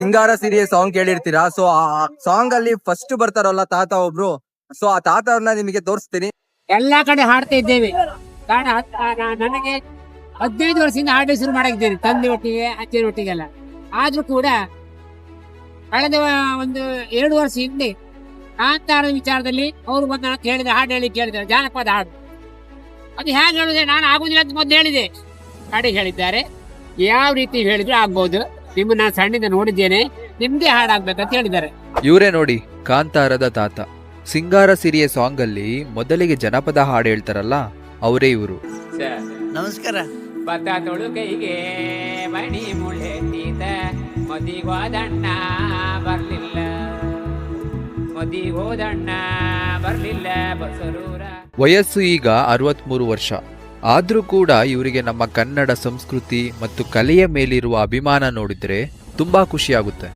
ಸಿಂಗಾರ ಸಿರಿಯ song ಕೇಳಿರ್ತೀರಾ. So ಆ song ಅಲ್ಲಿ ಫಸ್ಟ್ ಬರ್ತಾರಲ್ಲ ತಾತ ಒಬ್ರು. ಸೊ ಆ ತಾತವ್ರನ್ನ ನಿಮಗೆ ತೋರಿಸ್ತೀನಿ. ಎಲ್ಲಾ ಕಡೆ ಹಾಡ್ತಾ ಇದ್ದೇವೆ. ಕಾರಣ ನನಗೆ 15 ವರ್ಷದಿಂದ ಹಾಡು ಶುರು ಮಾಡಿದ್ದೇನೆ, ತಂದೆ ಒಟ್ಟಿಗೆ ಅಜ್ಜನ ಒಟ್ಟಿಗೆಲ್ಲ. ಆದ್ರೂ ಕೂಡ ಕಳೆದ ಒಂದು 2 ವರ್ಷ ಹಿಂದೆ ಕಾಂತಾರದ ವಿಚಾರದಲ್ಲಿ ಅವರು ಬಂದ ಹೇಳಿದ ಹಾಡು ಕೇಳಿದ್ದಾರೆ, ಜಾನಪದ ಹಾಡು. ಅದು ಹೇಗೆ ಹೇಳಿದೆ, ನಾನು ಆಗುದಿಲ್ಲ ಅಂತ ಮೊದಲು ಹೇಳಿದೆ, ಕಡೆ ಹೇಳಿದ್ದಾರೆ. ಯಾವ ರೀತಿ ಹೇಳಿದ್ರು ಆಗ್ಬಹುದು, ನಿಮ್ಮ ನಾನು ಸಣ್ಣಿಂದ ನೋಡಿದ್ದೇನೆ, ನಿಮ್ದೇ ಹಾಡಾಗ್ಬೇಕಂತ ಹೇಳಿದ್ದಾರೆ. ಇವರೇ ನೋಡಿ ಕಾಂತಾರದ ತಾತ. ಸಿಂಗಾರ ಸಿರಿಯ ಸಾಂಗ್ ಅಲ್ಲಿ ಮೊದಲಿಗೆ ಜನಪದ ಹಾಡು ಹೇಳ್ತಾರಲ್ಲ, ಅವರೇ ಇವರು. ನಮಸ್ಕಾರ. ಭತ್ತ ತೊಳುಕೈಗೆ ಮಣಿ ಮುಳ್ಳೆತ್ತೀತ, ಮದಿಗೋದಣ್ಣ ಬರ್ಲಿಲ್ಲ, ಮದಿಗೋದಣ್ಣ ಬರ್ಲಿಲ್ಲ ಬಸರೂರ. ವಯಸ್ಸು ಈಗ 63 ವರ್ಷ. ಆದ್ರೂ ಕೂಡ ಇವರಿಗೆ ನಮ್ಮ ಕನ್ನಡ ಸಂಸ್ಕೃತಿ ಮತ್ತು ಕಲೆಯ ಮೇಲಿರುವ ಅಭಿಮಾನ ನೋಡಿದ್ರೆ ತುಂಬಾ ಖುಷಿಯಾಗುತ್ತೆ.